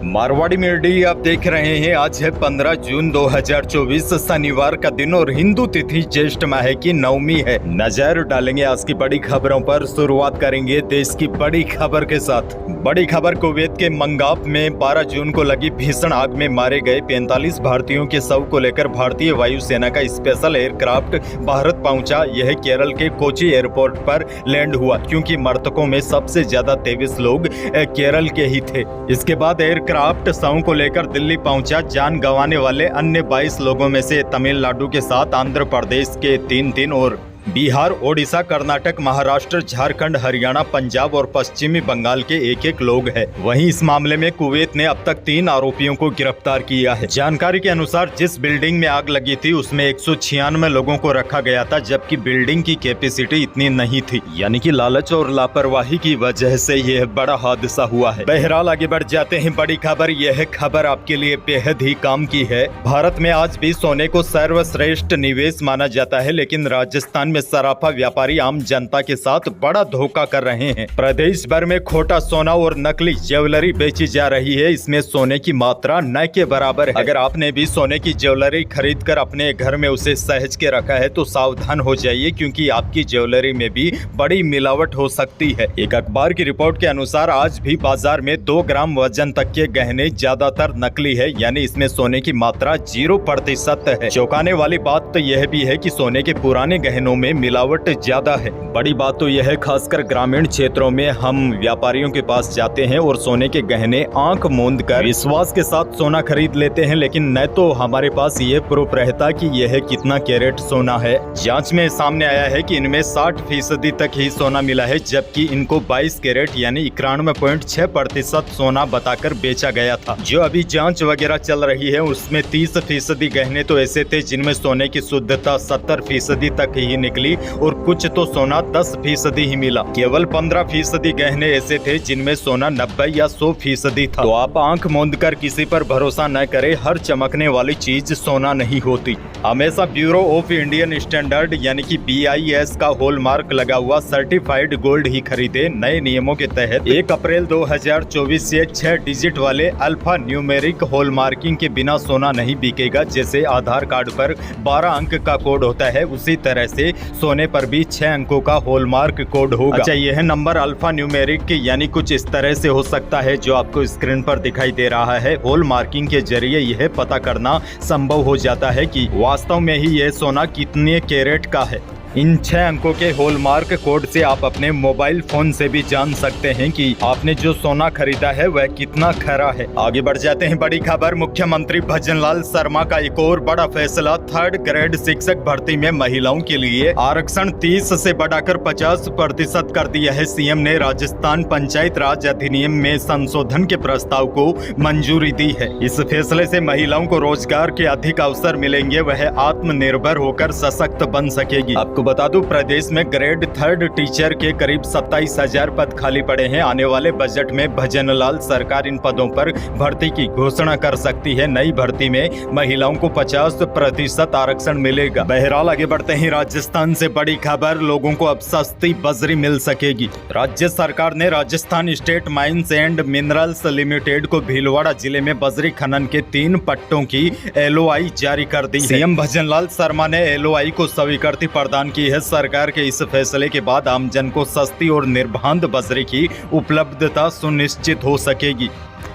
Marwari media आप देख रहे हैं। आज है 15 जून 2024 शनिवार का दिन और हिंदू तिथि ज्येष्ठ माह की नवमी है। नजर डालेंगे आज की बड़ी खबरों पर। शुरुआत करेंगे देश की बड़ी खबर के साथ। बड़ी खबर, कुवैत के मंगाफ में 12 जून को लगी भीषण आग में मारे गए 45 भारतीयों के शव को लेकर भारतीय वायुसेना का स्पेशल एयरक्राफ्ट भारत पहुंचा। यह केरल के कोची एयरपोर्ट पर लैंड हुआ क्योंकि मृतकों में सबसे ज्यादा 23 लोग केरल के ही थे। इसके बाद एयरक्राफ्ट शवों को लेकर दिल्ली पहुंचा। जान गंवाने वाले अन्य 22 लोगों में से तमिलनाडु के साथ आंध्र प्रदेश के 3 और बिहार, ओडिशा, कर्नाटक, महाराष्ट्र, झारखंड, हरियाणा, पंजाब और पश्चिमी बंगाल के एक लोग हैं। वहीं इस मामले में कुवैत ने अब तक 3 आरोपियों को गिरफ्तार किया है। जानकारी के अनुसार जिस बिल्डिंग में आग लगी थी उसमें 196 लोगों को रखा गया था, जबकि बिल्डिंग की कैपेसिटी इतनी नहीं थी। यानी कि लालच और लापरवाही की वजह से यह बड़ा हादसा हुआ है। बहरहाल आगे बढ़ जाते हैं। बड़ी खबर, यह खबर आपके लिए बेहद ही काम की है। भारत में आज भी सोने को सर्वश्रेष्ठ निवेश माना जाता है, लेकिन राजस्थान में सराफा व्यापारी आम जनता के साथ बड़ा धोखा कर रहे हैं। प्रदेश भर में खोटा सोना और नकली ज्वेलरी बेची जा रही है। इसमें सोने की मात्रा न के बराबर है। अगर आपने भी सोने की ज्वेलरी खरीद कर अपने घर में उसे सहेज के रखा है तो सावधान हो जाइए, क्योंकि आपकी ज्वेलरी में भी बड़ी मिलावट हो सकती है। एक अखबार की रिपोर्ट के अनुसार आज भी बाजार में 2 ग्राम वजन तक के गहने ज्यादातर नकली है, यानी इसमें सोने की मात्रा 0% है। चौंकाने वाली बात तो यह भी है कि सोने के पुराने गहनों में मिलावट ज्यादा है। बड़ी बात तो यह है, खासकर ग्रामीण क्षेत्रों में हम व्यापारियों के पास जाते हैं और सोने के गहने आंख मूंद कर विश्वास के साथ सोना खरीद लेते हैं, लेकिन न तो हमारे पास यह प्रूफ रहता कि यह कितना कैरेट सोना है। जांच में सामने आया है कि इनमें 60% तक ही सोना मिला है, जबकि इनको 22 कैरेट यानी 91.6% सोना बताकर बेचा गया था। जो अभी जांच वगैरह चल रही है उसमें 30% गहने तो ऐसे थे जिनमें सोने की शुद्धता 70% तक ही निकली और कुछ तो सोना 10% ही मिला। केवल 15% गहने ऐसे थे जिनमें सोना 90 या 100% था। तो आप आंख मूंद कर किसी पर भरोसा न करें। हर चमकने वाली चीज सोना नहीं होती। हमेशा ब्यूरो ऑफ इंडियन स्टैंडर्ड यानी कि BIS का हॉलमार्क लगा हुआ सर्टिफाइड गोल्ड ही खरीदे। नए नियमों के तहत 1 अप्रैल 2024 से 6 डिजिट वाले अल्फा न्यूमेरिक हॉलमार्किंग के बिना सोना नहीं बिकेगा। जैसे आधार कार्ड पर 12 अंक का कोड होता है, उसी तरह से सोने पर भी 6 अंकों का हॉलमार्क कोड होगा। अच्छा, यह नंबर अल्फा न्यूमेरिक यानी कुछ इस तरह से हो सकता है जो आपको स्क्रीन पर दिखाई दे रहा है। हॉलमार्किंग के जरिए यह पता करना संभव हो जाता है कि वास्तव में ही यह सोना कितने कैरेट का है। इन 6 अंकों के हॉलमार्क कोड से आप अपने मोबाइल फोन से भी जान सकते हैं कि आपने जो सोना खरीदा है वह कितना खरा है। आगे बढ़ जाते हैं। बड़ी खबर, मुख्यमंत्री भजनलाल शर्मा का एक और बड़ा फैसला। 3rd ग्रेड शिक्षक भर्ती में महिलाओं के लिए आरक्षण 30 से बढ़ाकर 50% कर दिया है। सीएम ने राजस्थान पंचायत राज अधिनियम में संशोधन के प्रस्ताव को मंजूरी दी है। इस फैसले से महिलाओं को रोजगार के अधिक अवसर मिलेंगे, वह आत्मनिर्भर होकर सशक्त बन सकेगी। आपको बता दूं, प्रदेश में ग्रेड 3rd टीचर के करीब 27,000 पद खाली पड़े हैं। आने वाले बजट में भजनलाल सरकार इन पदों पर भर्ती की घोषणा कर सकती है। नई भर्ती में महिलाओं को 50% आरक्षण मिलेगा। बहरहाल आगे बढ़ते हैं। राजस्थान से बड़ी खबर, लोगों को अब सस्ती बजरी मिल सकेगी। राज्य सरकार ने Rajasthan state mines and minerals limited को भीलवाड़ा जिले में बजरी खनन के 3 पट्टों की LOI जारी कर दी। सीएम भजनलाल शर्मा ने LOI को स्वीकृति प्रदान की है। सरकार के इस फैसले के बाद आमजन को सस्ती और निर्बाध बजरी की उपलब्धता सुनिश्चित हो सकेगी।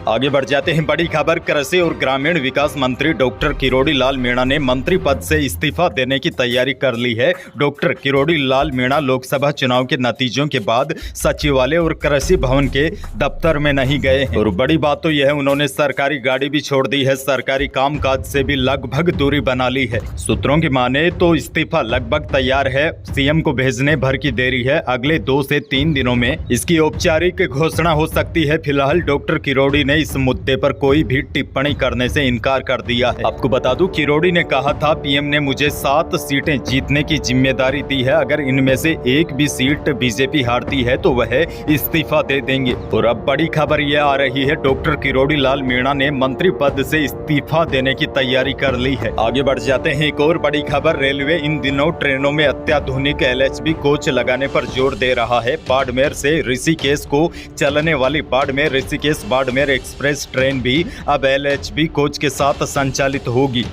आगे बढ़ जाते हैं। बड़ी खबर, कृषि और ग्रामीण विकास मंत्री डॉक्टर किरोड़ी लाल मीणा ने मंत्री पद से इस्तीफा देने की तैयारी कर ली है। डॉक्टर किरोड़ी लाल मीणा लोकसभा चुनाव के नतीजों के बाद सचिवालय और कृषि भवन के दफ्तर में नहीं गए हैं। और बड़ी बात तो यह है, उन्होंने सरकारी गाड़ी भी छोड़ दी है। सरकारी कामकाज से भी लगभग दूरी बना ली है। सूत्रों की माने तो इस्तीफा लगभग तैयार है। सीएम को भेजने भर की देरी है। अगले 2 से 3 दिनों में इसकी औपचारिक घोषणा हो सकती है। फिलहाल डॉक्टर किरोड़ी ने इस मुद्दे पर कोई भी टिप्पणी करने से इनकार कर दिया है। आपको बता दूं, किरोड़ी ने कहा था, पीएम ने मुझे 7 सीटें जीतने की जिम्मेदारी दी है। अगर इनमें से एक भी सीट बीजेपी हारती है तो वह इस्तीफा दे देंगे। और अब बड़ी खबर यह आ रही है, डॉक्टर किरोड़ी लाल मीणा ने मंत्री पद से इस्तीफा देने की तैयारी कर ली है। आगे बढ़ जाते हैं। एक और बड़ी खबर, रेलवे इन दिनों ट्रेनों में अत्याधुनिक LHB कोच लगाने पर जोर दे रहा है। बाड़मेर से ऋषिकेश को चलने वाली बाड़मेर ऋषिकेश बाड़मेर एक्सप्रेस ट्रेन भी अब LHB कोच के साथ संचालित होगी।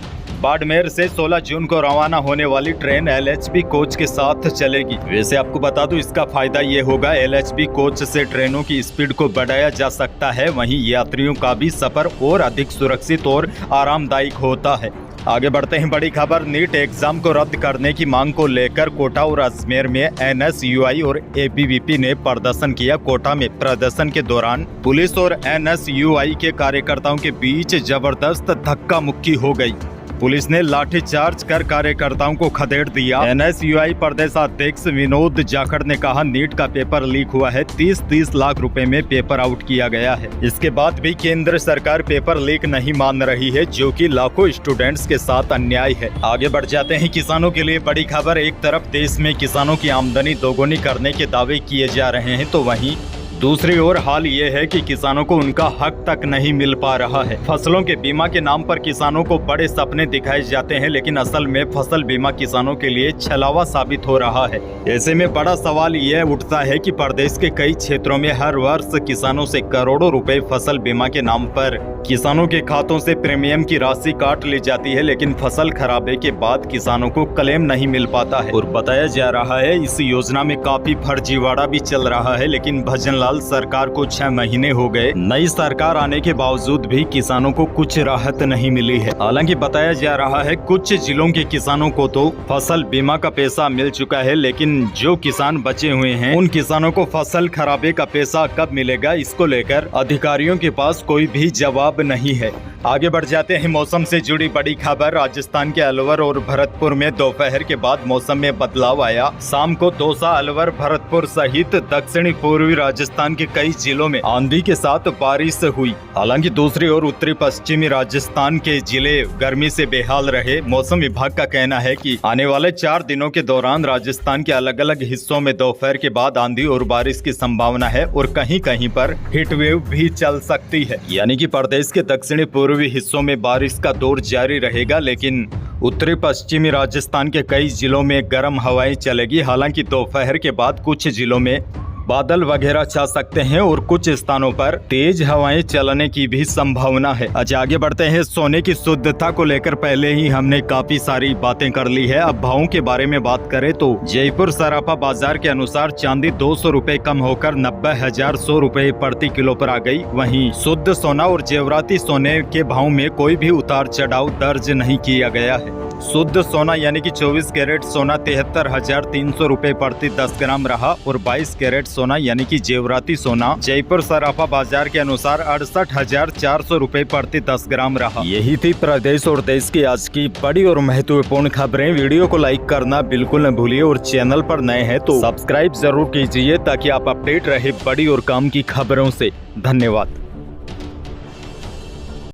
बाड़मेर से 16 जून को रवाना होने वाली ट्रेन LHB कोच के साथ चलेगी। वैसे आपको बता दूं, इसका फायदा ये होगा, LHB कोच से ट्रेनों की स्पीड को बढ़ाया जा सकता है, वहीं यात्रियों का भी सफर और अधिक सुरक्षित और आरामदायक होता है। आगे बढ़ते हैं, बड़ी खबर। नीट एग्जाम को रद्द करने की मांग को लेकर कोटा और अजमेर में NSUI और ABVP ने प्रदर्शन किया। कोटा में प्रदर्शन के दौरान पुलिस और NSUI के कार्यकर्ताओं के बीच जबरदस्त धक्का मुक्की हो गई। पुलिस ने लाठीचार्ज कर कार्यकर्ताओं को खदेड़ दिया। NSUI प्रदेश अध्यक्ष विनोद जाखड़ ने कहा, नीट का पेपर लीक हुआ है, 30-30 लाख रुपए में पेपर आउट किया गया है। इसके बाद भी केंद्र सरकार पेपर लीक नहीं मान रही है, जो कि लाखों स्टूडेंट्स के साथ अन्याय है। आगे बढ़ जाते हैं, किसानों के लिए बड़ी खबर। एक तरफ देश में किसानों की आमदनी दोगुनी करने के दावे किए जा रहे हैं, तो वहीं दूसरी ओर हाल ये है कि किसानों को उनका हक तक नहीं मिल पा रहा है। फसलों के बीमा के नाम पर किसानों को बड़े सपने दिखाए जाते हैं, लेकिन असल में फसल बीमा किसानों के लिए छलावा साबित हो रहा है। ऐसे में बड़ा सवाल यह उठता है कि प्रदेश के कई क्षेत्रों में हर वर्ष किसानों से करोड़ों रुपए फसल बीमा के नाम पर किसानों के खातों से प्रीमियम की राशि काट ली जाती है, लेकिन फसल खराबे के बाद किसानों को क्लेम नहीं मिल पाता है। और बताया जा रहा है इस योजना में काफी फर्जीवाड़ा भी चल रहा है, लेकिन भजन लाल सरकार को 6 महीने हो गए, नई सरकार आने के बावजूद भी किसानों को कुछ राहत नहीं मिली है। हालांकि बताया जा रहा है कुछ जिलों के किसानों को तो फसल बीमा का पैसा मिल चुका है, लेकिन जो किसान बचे हुए हैं उन किसानों को फसल खराबे का पैसा कब मिलेगा, इसको लेकर अधिकारियों के पास कोई भी जवाब नहीं है। आगे बढ़ जाते हैं, मौसम से जुड़ी बड़ी खबर। राजस्थान के अलवर और भरतपुर में दोपहर के बाद मौसम में बदलाव आया। शाम को दौसा, अलवर, भरतपुर सहित दक्षिणी पूर्वी राजस्थान के कई जिलों में आंधी के साथ बारिश हुई। हालांकि दूसरी ओर उत्तरी पश्चिमी राजस्थान के जिले गर्मी से बेहाल रहे। मौसम विभाग का कहना है कि आने वाले 4 दिनों के दौरान राजस्थान के अलग अलग हिस्सों में दोपहर के बाद आंधी और बारिश की संभावना है और कहीं कहीं पर हीट वेव भी चल सकती है। यानी कि प्रदेश के दक्षिणी पूर्वी हिस्सों में बारिश का दौर जारी रहेगा, लेकिन उत्तरी पश्चिमी राजस्थान के कई जिलों में गर्म हवाएं चलेगी। हालांकि दोपहर के बाद कुछ जिलों में बादल वगैरह छा सकते हैं और कुछ स्थानों पर तेज हवाएं चलने की भी संभावना है। अच्छा, आगे बढ़ते हैं। सोने की शुद्धता को लेकर पहले ही हमने काफी सारी बातें कर ली है। अब भावों के बारे में बात करें तो जयपुर सराफा बाजार के अनुसार चांदी 200 रुपए कम होकर 90,100 रुपए प्रति किलो पर आ गई। वहीं शुद्ध सोना और जेवराती सोने के भाव में कोई भी उतार चढ़ाव दर्ज नहीं किया गया है। शुद्ध सोना यानी कि 24 कैरेट सोना 73,300 रुपए प्रति 10 ग्राम रहा और 22 कैरेट सोना यानी कि जेवराती सोना जयपुर सराफा बाजार के अनुसार 68,400 रुपए प्रति 10 ग्राम रहा। यही थी प्रदेश और देश की आज की बड़ी और महत्वपूर्ण खबरें। वीडियो को लाइक करना बिल्कुल न भूलिए और चैनल पर नए हैं तो सब्सक्राइब जरूर कीजिए ताकि आप अपडेट रहे बड़ी और काम की खबरों से। धन्यवाद।